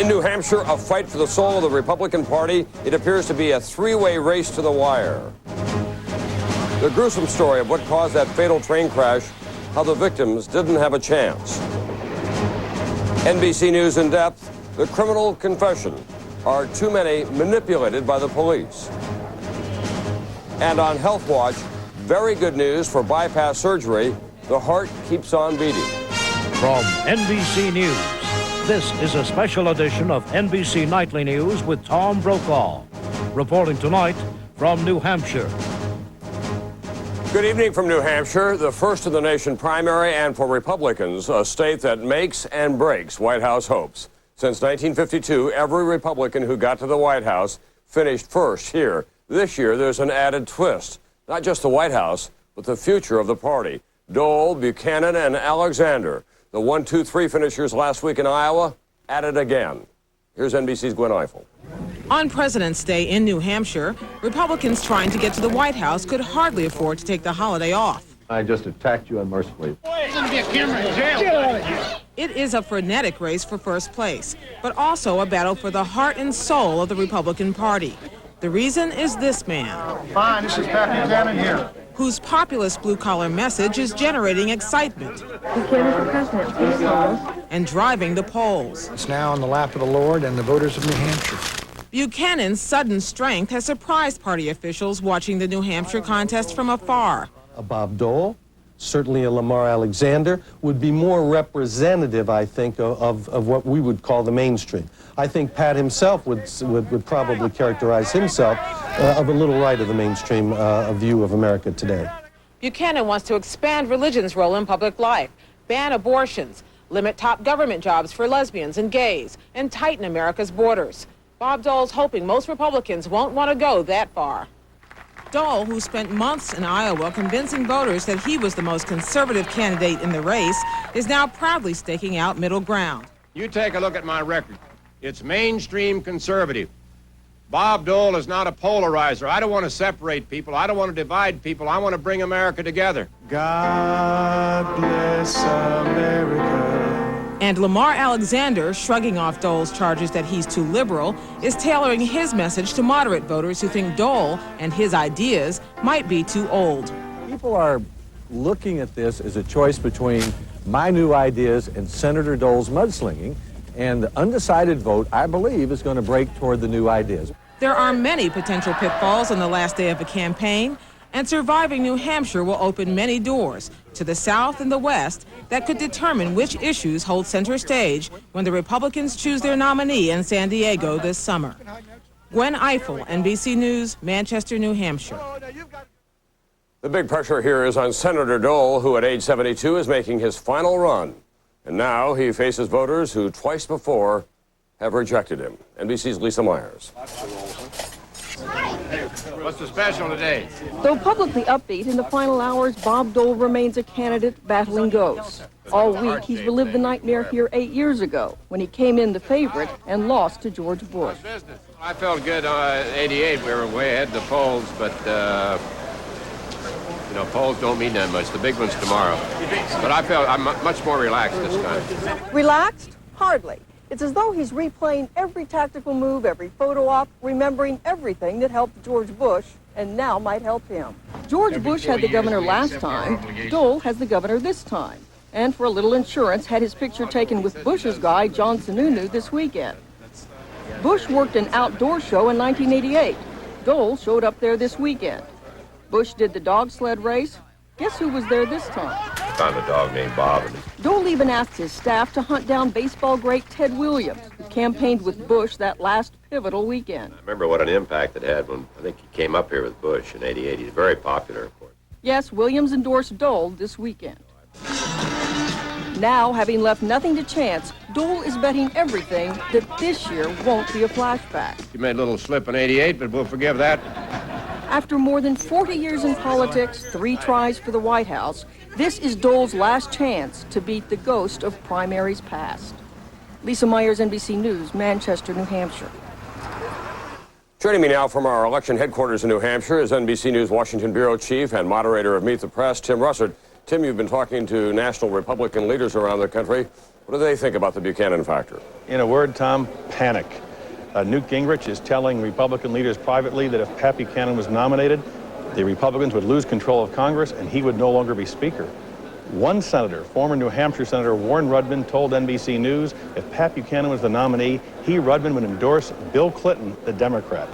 In New Hampshire, a fight for the soul of the Republican Party. It appears to be a three-way race to the wire. The gruesome story of what caused that fatal train crash, how the victims didn't have a chance. NBC News in depth, the criminal confession. Are too many manipulated by the police? And on Health Watch, very good news for bypass surgery. The heart keeps on beating. From NBC News, this is a special edition of NBC Nightly News with Tom Brokaw. Reporting tonight from New Hampshire. Good evening from New Hampshire, the first in the nation primary, and for Republicans, a state that makes and breaks White House hopes. Since 1952, every Republican who got to the White House finished first here. This year, there's an added twist. Not just the White House, but the future of the party. Dole, Buchanan, and Alexander, the 1, 2, 3 finishers last week in Iowa, at it again. Here's NBC's Gwen Eiffel. On President's Day in New Hampshire, Republicans trying to get to the White House could hardly afford to take the holiday off. I just attacked you unmercifully. There's going to be a camera in jail. Get out of here. It is a frenetic race for first place, but also a battle for the heart and soul of the Republican Party. The reason is this man. Fine, this is Pat Buchanan here. Whose populist blue-collar message is generating excitement. Buchanan for president, please call. And driving the polls. It's now in the lap of the Lord and the voters of New Hampshire. Buchanan's sudden strength has surprised party officials watching the New Hampshire contest from afar. A Bob Dole, certainly a Lamar Alexander, would be more representative, I think, of what we would call the mainstream. I think Pat himself would probably characterize himself of a little right of the mainstream view of America today. Buchanan wants to expand religion's role in public life, ban abortions, limit top government jobs for lesbians and gays, and tighten America's borders. Bob Dole's hoping most Republicans won't want to go that far. Dole, who spent months in Iowa convincing voters that he was the most conservative candidate in the race, is now proudly staking out middle ground. You take a look at my record. It's mainstream conservative. Bob Dole is not a polarizer. I don't want to separate people. I don't want to divide people. I want to bring America together. God bless America. And Lamar Alexander, shrugging off Dole's charges that he's too liberal, is tailoring his message to moderate voters who think Dole and his ideas might be too old. People are looking at this as a choice between my new ideas and Senator Dole's mudslinging, and the undecided vote, I believe, is going to break toward the new ideas. There are many potential pitfalls on the last day of a campaign, and surviving New Hampshire will open many doors to the South and the West that could determine which issues hold center stage when the Republicans choose their nominee in San Diego this summer. Gwen Eiffel, NBC News, Manchester, New Hampshire. The big pressure here is on Senator Dole, who at age 72 is making his final run. And now he faces voters who twice before have rejected him. NBC's Lisa Myers. What's the special today? Though publicly upbeat, in the final hours, Bob Dole remains a candidate battling ghosts. All week, he's relived the nightmare here 8 years ago, when he came in the favorite and lost to George Bush. I felt good 88. We were way ahead of the polls, but, polls don't mean that much. The big one's tomorrow. But I'm much more relaxed this time. Relaxed? Hardly. It's as though he's replaying every tactical move, every photo op, remembering everything that helped George Bush and now might help him. George Bush had the governor last time. Dole has the governor this time. And for a little insurance, had his picture taken with Bush's guy, John Sununu, this weekend. Bush worked an outdoor show in 1988. Dole showed up there this weekend. Bush did the dog sled race. Guess who was there this time? I found a dog named Bob. Dole even asked his staff to hunt down baseball great Ted Williams, who campaigned with Bush that last pivotal weekend. I remember what an impact it had when I think he came up here with Bush in '88. He's very popular, of course. Yes, Williams endorsed Dole this weekend. Now, having left nothing to chance, Dole is betting everything that this year won't be a flashback. He made a little slip in '88, but we'll forgive that. After more than 40 years in politics, 3 tries for the White House, this is Dole's last chance to beat the ghost of primaries past. Lisa Myers, NBC News, Manchester, New Hampshire. Joining me now from our election headquarters in New Hampshire is NBC News Washington Bureau Chief and moderator of Meet the Press, Tim Russert. Tim, you've been talking to national Republican leaders around the country. What do they think about the Buchanan factor? In a word, Tom, panic. Newt Gingrich is telling Republican leaders privately that if Pat Buchanan was nominated, the Republicans would lose control of Congress and he would no longer be Speaker. One senator, former New Hampshire Senator Warren Rudman, told NBC News if Pat Buchanan was the nominee, Rudman, would endorse Bill Clinton, the Democrat.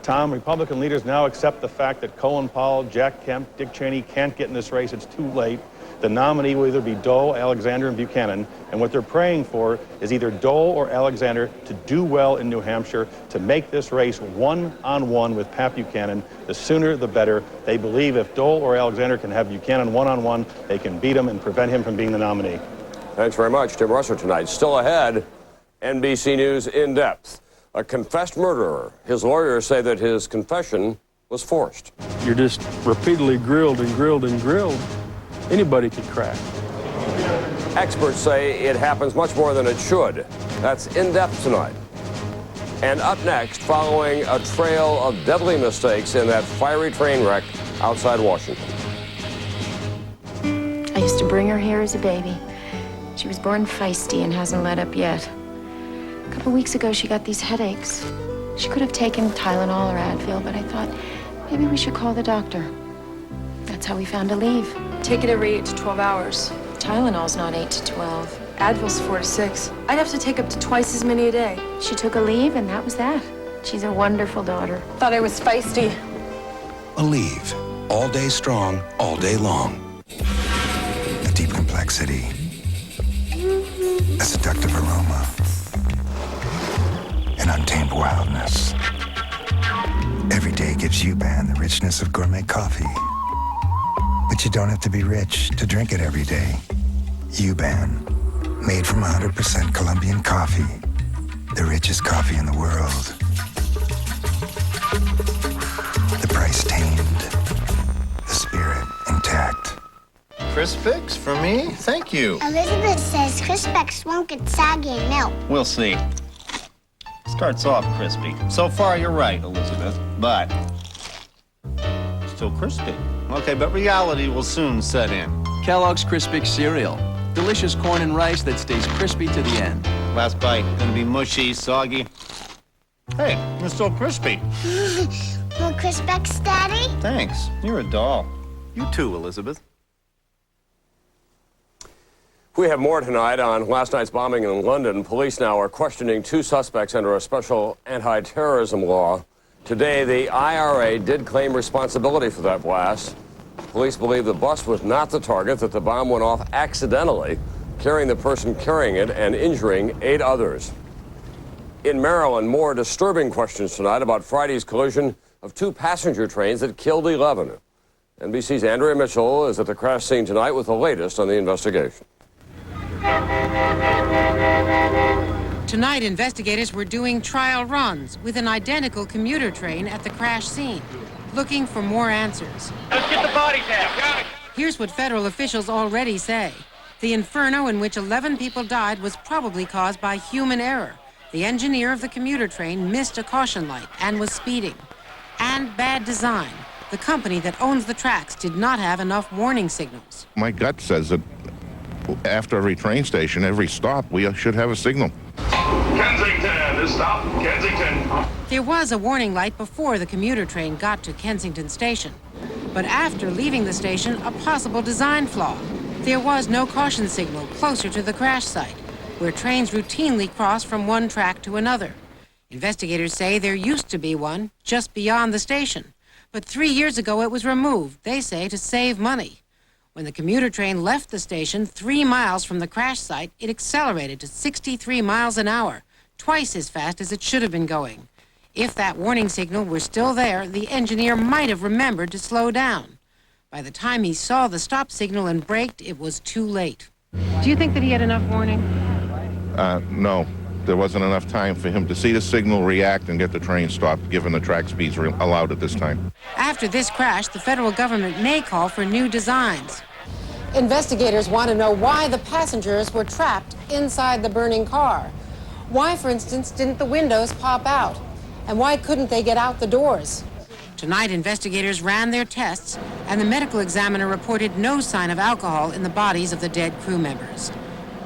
Tom, Republican leaders now accept the fact that Colin Powell, Jack Kemp, Dick Cheney can't get in this race. It's too late. The nominee will either be Dole, Alexander, and Buchanan, and what they're praying for is either Dole or Alexander to do well in New Hampshire to make this race one-on-one with Pat Buchanan. The sooner, the better. They believe if Dole or Alexander can have Buchanan one-on-one, they can beat him and prevent him from being the nominee. Thanks very much, Tim Russer tonight. Still ahead, NBC News In Depth. A confessed murderer. His lawyers say that his confession was forced. You're just repeatedly grilled and grilled and grilled. Anybody could crack. Experts say it happens much more than it should. That's In Depth tonight. And up next, following a trail of deadly mistakes in that fiery train wreck outside Washington. I used to bring her here as a baby. She was born feisty and hasn't let up yet. A couple weeks ago, she got these headaches. She could have taken Tylenol or Advil, but I thought maybe we should call the doctor. That's how we found Aleve. Take it every 8 to 12 hours. Tylenol's not 8 to 12. Advil's 4 to 6. I'd have to take up to twice as many a day. She took Aleve, and that was that. She's a wonderful daughter. Thought I was feisty. Aleve. All day strong, all day long. A deep complexity. A seductive aroma. An untamed wildness. Every day gives UBAN the richness of gourmet coffee. But you don't have to be rich to drink it every day. UBAN, made from 100% Colombian coffee. The richest coffee in the world. The price tamed. The spirit intact. Crispix for me? Thank you. Elizabeth says Crispix won't get soggy in milk. We'll see. Starts off crispy. So far, you're right, Elizabeth, but still crispy. Okay, but reality will soon set in. Kellogg's Crispix cereal. Delicious corn and rice that stays crispy to the end. Last bite, gonna be mushy, soggy. Hey, it's still crispy. More Crispix, Daddy? Thanks. You're a doll. You too, Elizabeth. We have more tonight on last night's bombing in London. Police now are questioning 2 suspects under a special anti-terrorism law. Today, the IRA did claim responsibility for that blast. Police believe the bus was not the target, that the bomb went off accidentally, carrying the person carrying it and injuring 8 others. In Maryland, more disturbing questions tonight about Friday's collision of 2 passenger trains that killed 11. NBC's Andrea Mitchell is at the crash scene tonight with the latest on the investigation. Tonight, investigators were doing trial runs with an identical commuter train at the crash scene, looking for more answers. Let's get the bodies out. Here's what federal officials already say. The inferno in which 11 people died was probably caused by human error. The engineer of the commuter train missed a caution light and was speeding. And bad design. The company that owns the tracks did not have enough warning signals. My gut says that after every train station, every stop, we should have a signal. Kensington, stop, Kensington. There was a warning light before the commuter train got to Kensington Station. But after leaving the station, a possible design flaw. There was no caution signal closer to the crash site, where trains routinely cross from one track to another. Investigators say there used to be one just beyond the station. But 3 years ago, it was removed, they say, to save money. When the commuter train left the station 3 miles from the crash site, it accelerated to 63 miles an hour, twice as fast as it should have been going. If that warning signal were still there, the engineer might have remembered to slow down. By the time he saw the stop signal and braked, it was too late. Do you think that he had enough warning? No. There wasn't enough time for him to see the signal, react, and get the train stopped, given the track speeds were allowed at this time. After this crash, the federal government may call for new designs. Investigators want to know why the passengers were trapped inside the burning car. Why, for instance, didn't the windows pop out? And why couldn't they get out the doors? Tonight, investigators ran their tests, and the medical examiner reported no sign of alcohol in the bodies of the dead crew members.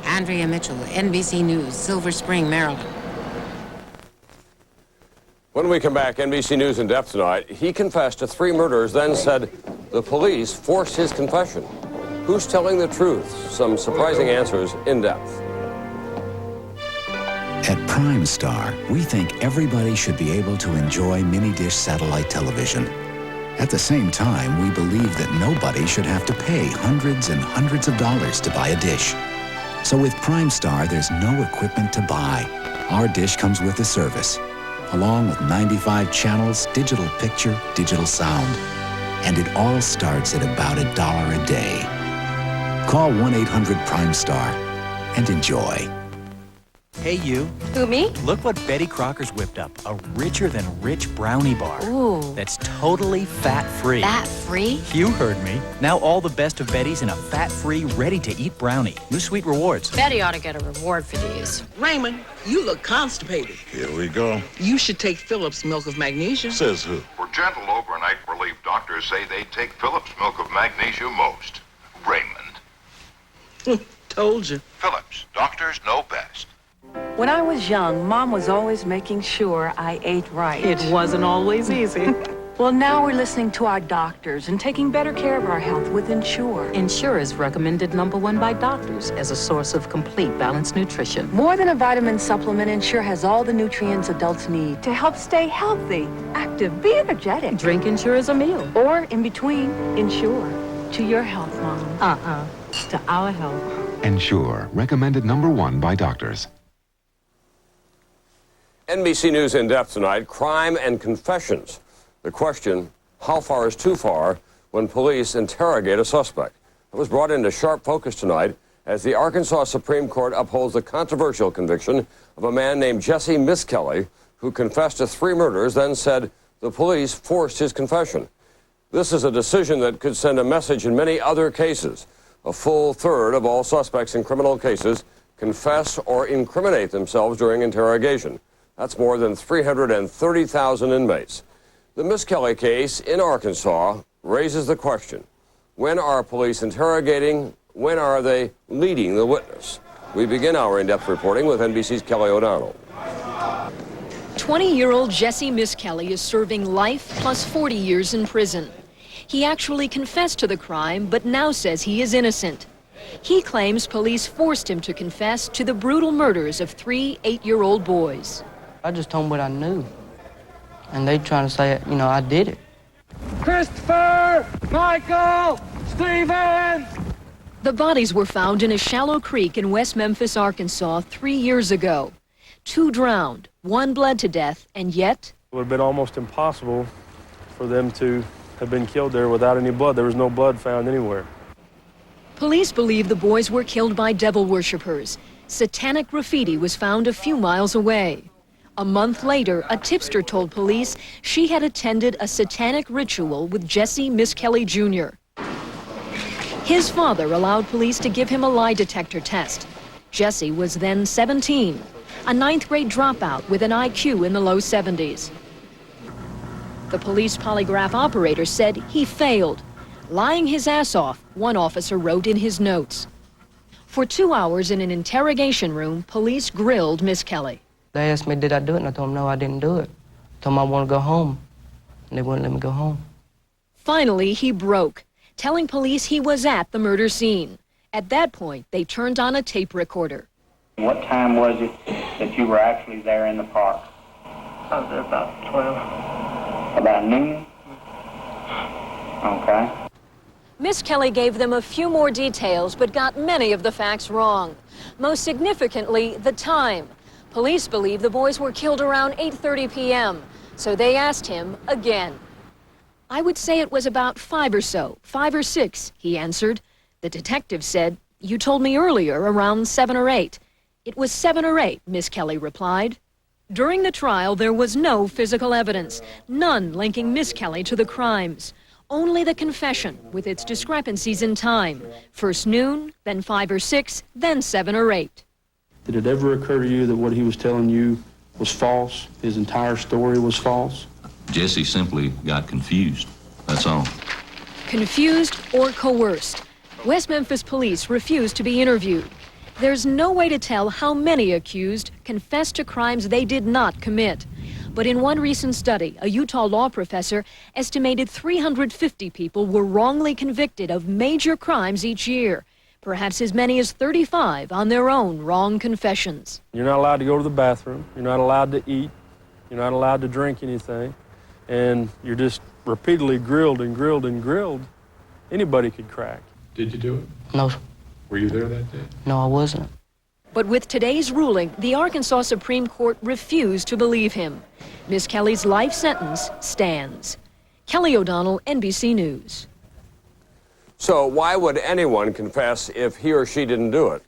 Andrea Mitchell, NBC News, Silver Spring, Maryland. When we come back, NBC News in depth tonight. He confessed to 3 murders, then said the police forced his confession. Who's telling the truth? Some surprising answers in depth. At Prime Star, we think everybody should be able to enjoy mini-dish satellite television. At the same time, we believe that nobody should have to pay hundreds and hundreds of dollars to buy a dish. So with Prime Star, there's no equipment to buy. Our dish comes with the service, along with 95 channels, digital picture, digital sound. And it all starts at about $1 a day. Call 1-800-PRIME-STAR and enjoy. Hey, you. Who, me? Look what Betty Crocker's whipped up. A richer-than-rich brownie bar. Ooh. That's totally fat-free. Fat-free? You heard me. Now all the best of Betty's in a fat-free, ready-to-eat brownie. New sweet rewards. Betty ought to get a reward for these. Raymond, you look constipated. Here we go. You should take Phillips Milk of Magnesia. Says who? For gentle overnight relief, doctors say they take Phillips Milk of Magnesia most. Raymond. Told you. Phillips, doctors know best. When I was young, Mom was always making sure I ate right. It wasn't always easy. Well, now we're listening to our doctors and taking better care of our health with Ensure. Ensure is recommended #1 by doctors as a source of complete balanced nutrition. More than a vitamin supplement, Ensure has all the nutrients adults need to help stay healthy, active, be energetic. Drink Ensure as a meal. Or in between, Ensure. To your health, Mom. To our health. Ensure, recommended #1 by doctors. NBC News in depth tonight, crime and confessions. The question, how far is too far when police interrogate a suspect? It was brought into sharp focus tonight as the Arkansas Supreme Court upholds the controversial conviction of a man named Jesse Miskelly, who confessed to 3 murders, then said the police forced his confession. This is a decision that could send a message in many other cases. A full third of all suspects in criminal cases confess or incriminate themselves during interrogation. That's more than 330,000 inmates. The Miskelly case in Arkansas raises the question, when are police interrogating? When are they leading the witness? We begin our in-depth reporting with NBC's Kelly O'Donnell. 20-year-old Jesse Miskelly is serving life plus 40 years in prison. He actually confessed to the crime, but now says he is innocent. He claims police forced him to confess to the brutal murders of 3 8-year-old boys. I just told them what I knew. And they trying to say, I did it. Christopher! Michael! Stephen! The bodies were found in a shallow creek in West Memphis, Arkansas 3 years ago. 2 drowned, 1 bled to death, and yet... It would have been almost impossible for them to have been killed there without any blood. There was no blood found anywhere. Police believe the boys were killed by devil worshippers. Satanic graffiti was found a few miles away. A month later, a tipster told police she had attended a satanic ritual with Jesse Miskelly Jr. His father allowed police to give him a lie detector test. Jesse was then 17, a 9th grade dropout with an IQ in the low 70s. The police polygraph operator said he failed. Lying his ass off, one officer wrote in his notes. For 2 hours in an interrogation room, police grilled Miskelly. They asked me, did I do it? And I told them, no, I didn't do it. I told them I want to go home. And they wouldn't let me go home. Finally, he broke, telling police he was at the murder scene. At that point, they turned on a tape recorder. What time was it that you were actually there in the park? I was there about 12. About noon? Okay. Miskelly gave them a few more details, but got many of the facts wrong. Most significantly, the time. Police believe the boys were killed around 8:30 p.m., so they asked him again. I would say it was about 5 or so, 5 or 6, he answered. The detective said, you told me earlier around 7 or 8. It was 7 or 8, Miskelly replied. During the trial, there was no physical evidence, none linking Miskelly to the crimes. Only the confession, with its discrepancies in time. First noon, then 5 or 6, then 7 or 8. Did it ever occur to you that what he was telling you was false? His entire story was false? Jesse simply got confused, that's all. Confused or coerced. West Memphis police refused to be interviewed. There's no way to tell how many accused confessed to crimes they did not commit. But in one recent study, a Utah law professor estimated 350 people were wrongly convicted of major crimes each year. Perhaps as many as 35 on their own wrong confessions. You're not allowed to go to the bathroom. You're not allowed to eat. You're not allowed to drink anything. And you're just repeatedly grilled and grilled and grilled. Anybody could crack. Did you do it? No. Were you there that day? No, I wasn't. But with today's ruling, the Arkansas Supreme Court refused to believe him. Miss Kelly's life sentence stands. Kelly O'Donnell, NBC News. So why would anyone confess if he or she didn't do it?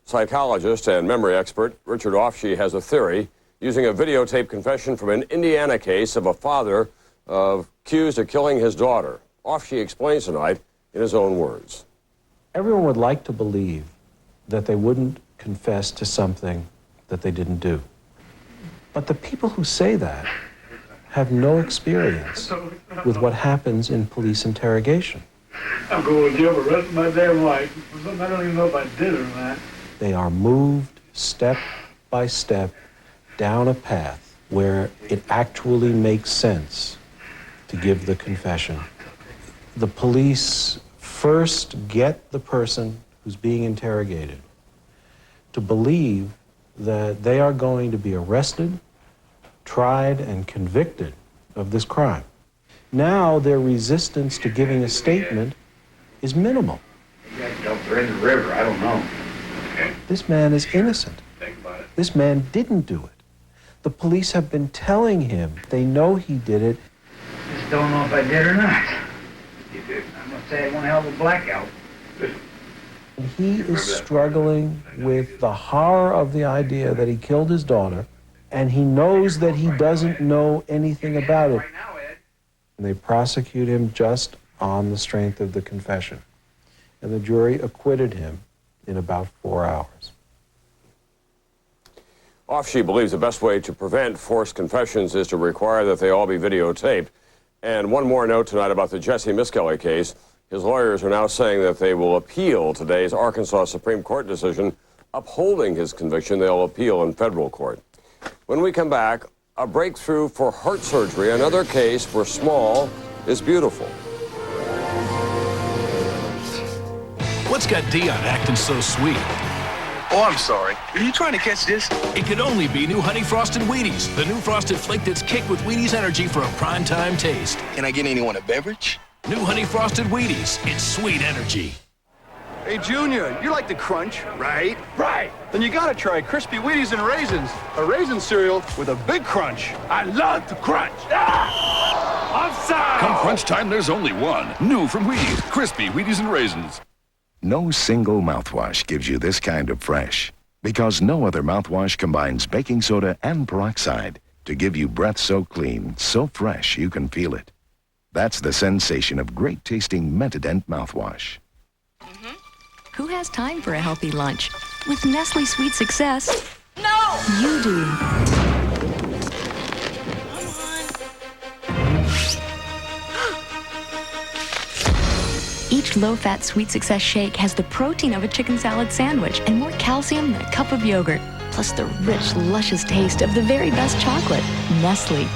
Psychologist and memory expert Richard Offshee has a theory using a videotape confession from an Indiana case of a father accused of killing his daughter. Offshee explains tonight in his own words. Everyone would like to believe that they wouldn't confess to something that they didn't do. But the people who say that have no experience with what happens in police interrogation. I'm going to jail for the rest of my damn life. I don't even know if I did it or not. They are moved step by step down a path where it actually makes sense to give the confession. The police first get the person who's being interrogated to believe that they are going to be arrested, tried, and convicted of this crime. Now their resistance to giving a statement is minimal. You got to dump her in the river. I don't know. Okay. This man is innocent. Think about it. This man didn't do it. The police have been telling him they know he did it. Just don't know if I did or not. You did. I'm going to say I want a hell of a blackout. And he is struggling with the horror of the idea that he killed his daughter, and he knows that he doesn't know anything about it. And they prosecute him just on the strength of the confession. And the jury acquitted him in about 4 hours. Offshee believes the best way to prevent forced confessions is to require that they all be videotaped. And one more note tonight about the Jesse Miskelly case. His lawyers are now saying that they will appeal today's Arkansas Supreme Court decision upholding his conviction. They'll appeal in federal court. When we come back, a breakthrough for heart surgery, another case where small is beautiful. What's got Dion acting so sweet? Oh, I'm sorry. Are you trying to catch this? It could only be new Honey Frosted Wheaties, the new frosted flake that's kicked with Wheaties energy for a primetime taste. Can I get anyone a beverage? New Honey Frosted Wheaties. It's sweet energy. Hey, Junior, you like the crunch, right? Right. Then you gotta try Crispy Wheaties and Raisins, a raisin cereal with a big crunch. I love the crunch. Ah! Offside! Come crunch time, there's only one. New from Wheaties, Crispy Wheaties and Raisins. No single mouthwash gives you this kind of fresh, because no other mouthwash combines baking soda and peroxide to give you breath so clean, so fresh you can feel it. That's the sensation of great-tasting Mentadent mouthwash. Who has time for a healthy lunch? With Nestle Sweet Success, no! You do. Each low-fat Sweet Success shake has the protein of a chicken salad sandwich and more calcium than a cup of yogurt, plus the rich, luscious taste of the very best chocolate, Nestle.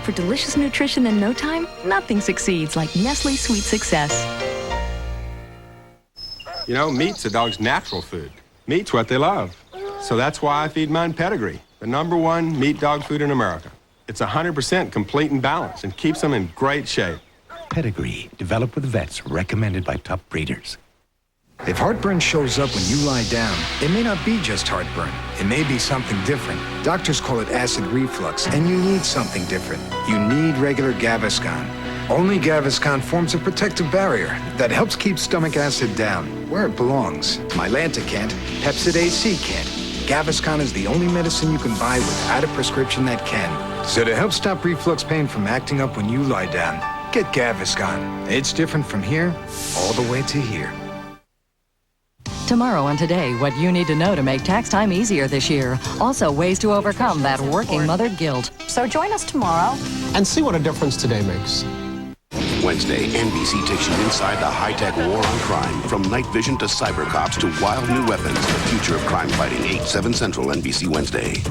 For delicious nutrition in no time, nothing succeeds like Nestle Sweet Success. You know, meat's a dog's natural food. Meat's what they love. So that's why I feed mine Pedigree, the #1 meat dog food in America. It's 100% complete and balanced and keeps them in great shape. Pedigree, developed with vets, recommended by top breeders. If heartburn shows up when you lie down, it may not be just heartburn. It may be something different. Doctors call it acid reflux, and you need something different. You need regular Gaviscon. Only Gaviscon forms a protective barrier that helps keep stomach acid down, where it belongs. Mylanta can't, Pepcid AC can't. Gaviscon is the only medicine you can buy without a prescription that can. So to help stop reflux pain from acting up when you lie down, get Gaviscon. It's different from here all the way to here. Tomorrow on Today, what you need to know to make tax time easier this year. Also, ways to overcome that working mother guilt. So join us tomorrow and see what a difference today makes. Wednesday, NBC takes you inside the high-tech war on crime. From night vision to cyber cops to wild new weapons. The future of crime fighting. 8/7 Central, NBC Wednesday.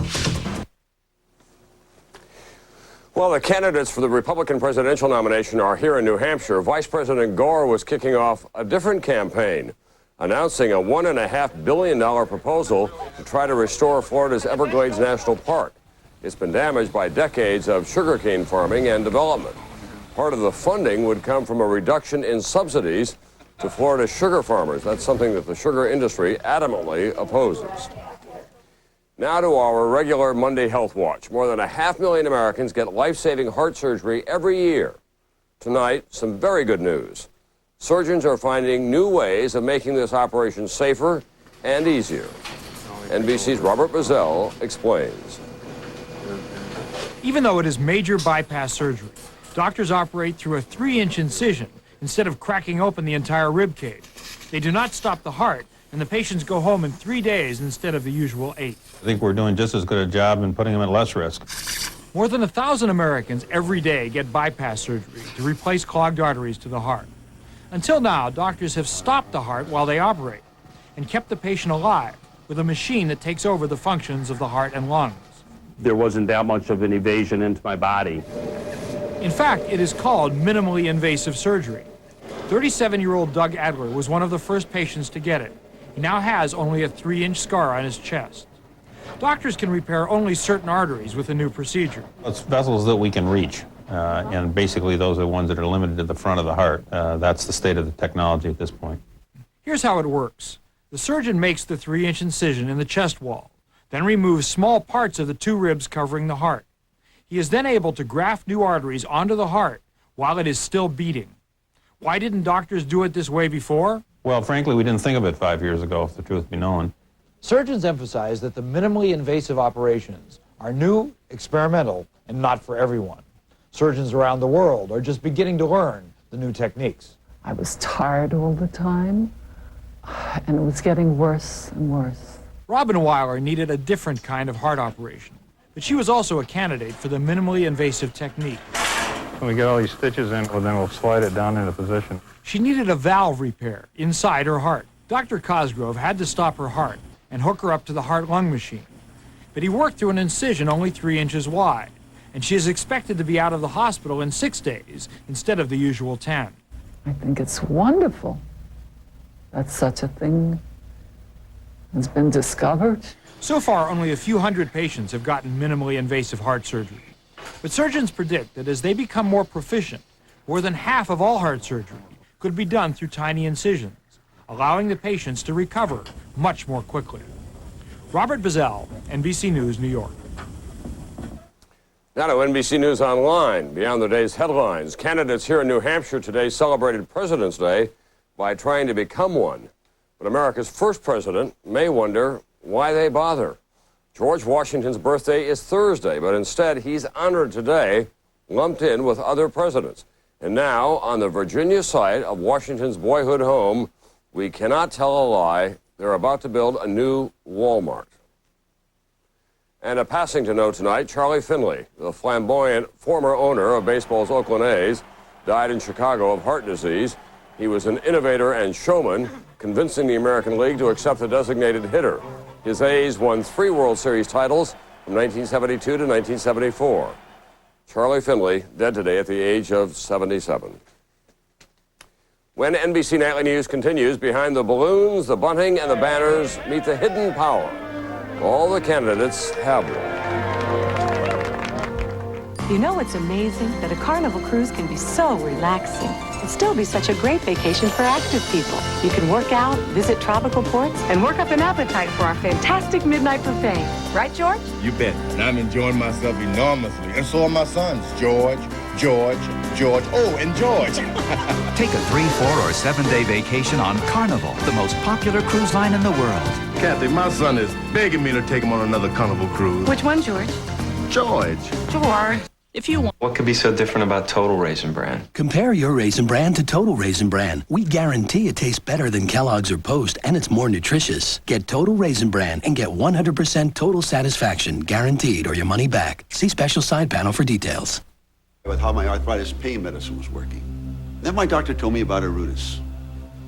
Well, the candidates for the Republican presidential nomination are here in New Hampshire. Vice President Gore was kicking off a different campaign, announcing a $1.5 billion proposal to try to restore Florida's Everglades National Park. It's been damaged by decades of sugarcane farming and development. Part of the funding would come from a reduction in subsidies to Florida's sugar farmers. That's something that the sugar industry adamantly opposes. Now to our regular Monday Health Watch. More than 500,000 Americans get life-saving heart surgery every year. Tonight, some very good news. Surgeons are finding new ways of making this operation safer and easier. NBC's Robert Bazell explains. Even though it is major bypass surgery, doctors operate through a 3-inch incision instead of cracking open the entire rib cage. They do not stop the heart, and the patients go home in 3 days instead of the usual 8. I think we're doing just as good a job in putting them at less risk. More than 1,000 Americans every day get bypass surgery to replace clogged arteries to the heart. Until now, doctors have stopped the heart while they operate and kept the patient alive with a machine that takes over the functions of the heart and lungs. There wasn't that much of an invasion into my body. In fact, it is called minimally invasive surgery. 37-year-old Doug Adler was one of the first patients to get it. He now has only a 3-inch scar on his chest. Doctors can repair only certain arteries with the new procedure. It's vessels that we can reach, and basically those are the ones that are limited to the front of the heart. That's the state of the technology at this point. Here's how it works. The surgeon makes the 3-inch incision in the chest wall, then removes small parts of the 2 ribs covering the heart. He is then able to graft new arteries onto the heart while it is still beating. Why didn't doctors do it this way before? Well, frankly, we didn't think of it 5 years ago, if the truth be known. Surgeons emphasize that the minimally invasive operations are new, experimental, and not for everyone. Surgeons around the world are just beginning to learn the new techniques. I was tired all the time, and it was getting worse and worse. Robin Weiler needed a different kind of heart operation, but she was also a candidate for the minimally invasive technique. When we get all these stitches in, well, then we'll slide it down into position. She needed a valve repair inside her heart. Dr. Cosgrove had to stop her heart and hook her up to the heart-lung machine. But he worked through an incision only 3 inches wide, and she is expected to be out of the hospital in 6 days instead of the usual 10. I think it's wonderful that such a thing has been discovered. So far, only a few hundred patients have gotten minimally invasive heart surgery. But surgeons predict that as they become more proficient, more than half of all heart surgery could be done through tiny incisions, allowing the patients to recover much more quickly. Robert Bazell, NBC News, New York. Now to NBC News Online. Beyond the day's headlines, candidates here in New Hampshire today celebrated President's Day by trying to become one. But America's first president may wonder why they bother. George Washington's birthday is Thursday, but instead he's honored today, lumped in with other presidents. And now, on the Virginia site of Washington's boyhood home, we cannot tell a lie, they're about to build a new Walmart. And a passing to note tonight, Charlie Finley, the flamboyant former owner of baseball's Oakland A's, died in Chicago of heart disease. He was an innovator and showman, convincing the American League to accept the designated hitter. His A's won 3 World Series titles from 1972 to 1974. Charlie Finley, dead today at the age of 77. When NBC Nightly News continues, behind the balloons, the bunting, and the banners, meet the hidden power. All the candidates have one. You know what's amazing? That a Carnival cruise can be so relaxing and still be such a great vacation for active people. You can work out, visit tropical ports, and work up an appetite for our fantastic midnight buffet. Right, George? You bet. And I'm enjoying myself enormously. And so are my sons, George, oh, and George. Take a 3, 4, or 7-day vacation on Carnival, the most popular cruise line in the world. Kathy, my son is begging me to take him on another Carnival cruise. Which one, George? George. George. If you want. What could be so different about Total Raisin Bran? Compare your Raisin Bran to Total Raisin Bran. We guarantee it tastes better than Kellogg's or Post, and it's more nutritious. Get Total Raisin Bran and get 100% total satisfaction, guaranteed, or your money back. See special side panel for details. With how my arthritis pain medicine was working. Then my doctor told me about Arudis.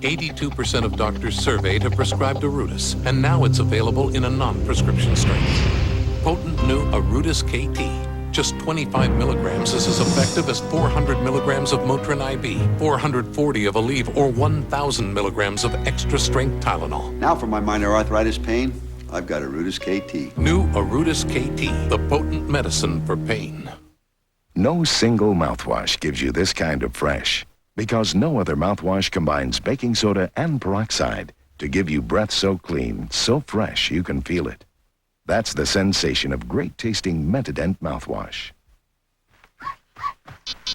82% of doctors surveyed have prescribed Arudis, and now it's available in a non-prescription strength. Potent new Arudis KT. Just 25 milligrams is as effective as 400 milligrams of Motrin IB, 440 of Aleve, or 1,000 milligrams of extra-strength Tylenol. Now for my minor arthritis pain, I've got Arudis KT. New Arudis KT, the potent medicine for pain. No single mouthwash gives you this kind of fresh, because no other mouthwash combines baking soda and peroxide to give you breath so clean, so fresh you can feel it. That's the sensation of great-tasting Mentadent mouthwash.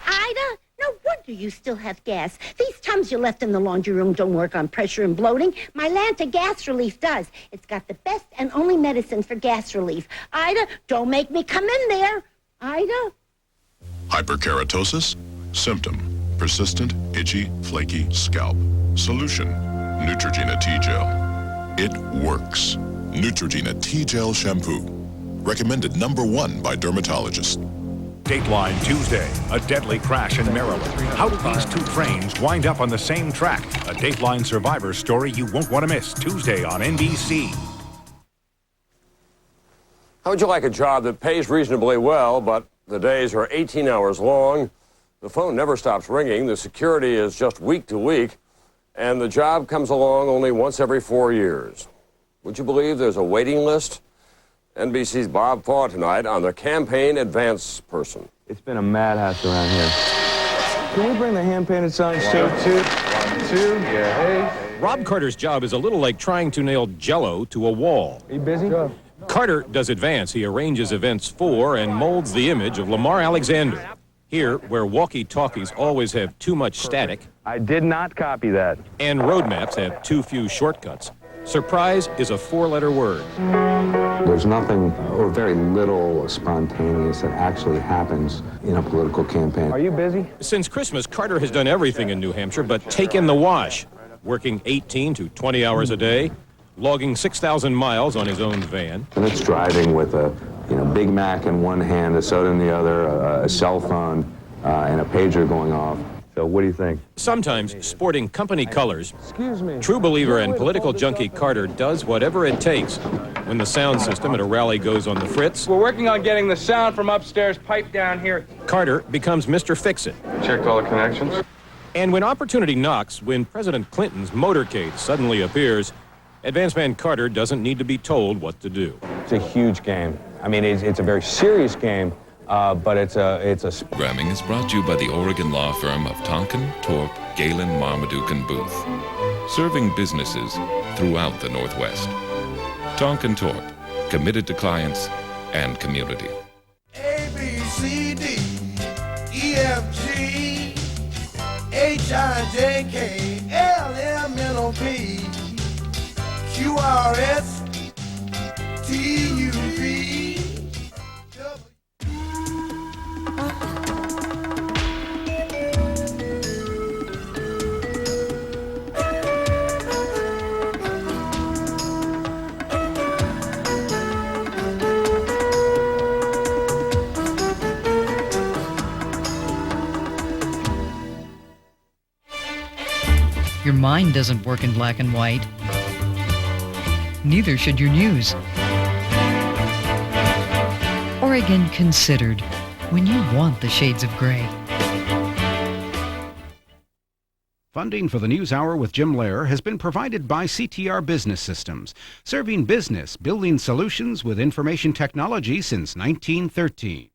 Ida, no wonder you still have gas. These Tums you left in the laundry room don't work on pressure and bloating. My Lanta Gas Relief does. It's got the best and only medicine for gas relief. Ida, don't make me come in there. Ida? Hyperkeratosis? Symptom: persistent, itchy, flaky scalp. Solution: Neutrogena T-Gel. It works. Neutrogena T-Gel Shampoo. Recommended #1 by dermatologists. Dateline Tuesday, a deadly crash in Maryland. How did these two trains wind up on the same track? A Dateline survivor story you won't want to miss Tuesday on NBC. How would you like a job that pays reasonably well, but the days are 18 hours long, the phone never stops ringing, the security is just week to week, and the job comes along only once every 4 years? Would you believe there's a waiting list? NBC's Bob Faw tonight on the campaign advance person. It's been a madhouse around here. Can we bring the hand-painted signs too? 1, 2, 1, 2, yeah, hey. Rob Carter's job is a little like trying to nail Jell-O to a wall. Are you busy? Sure. Carter does advance. He arranges events for and molds the image of Lamar Alexander. Here, where walkie-talkies always have too much static. I did not copy that. And roadmaps have too few shortcuts. Surprise is a 4-letter word. There's nothing or very little spontaneous that actually happens in a political campaign. Are you busy? Since Christmas, Carter has done everything in New Hampshire but take in the wash, working 18 to 20 hours a day, logging 6,000 miles on his own van. And it's driving with a Big Mac in one hand, a soda in the other, a cell phone, and a pager going off. So what do you think? Sometimes sporting company colors. Excuse me. True believer and political junkie Carter does whatever it takes. When the sound system at a rally goes on the fritz, We're working on getting the sound from upstairs piped down here. Carter becomes Mr. Fix-It. Checked all the connections. And when opportunity knocks, when President Clinton's motorcade suddenly appears, advance man Carter doesn't need to be told what to do. It's a huge game. I mean, it's a very serious game. But it's a... Programming is brought to you by the Oregon law firm of Tonkin, Torp, Galen, Marmaduke, and Booth, serving businesses throughout the Northwest. Tonkin Torp, committed to clients and community. A, B, C, D, E, F, G, H, I, J, K, L, M, N, O, P, Q, R, S, T, U, V. Your mind doesn't work in black and white. Neither should your news. Oregon Considered, when you want the shades of gray. Funding for the News Hour with Jim Lehrer has been provided by CTR Business Systems, serving business building solutions with information technology since 1913.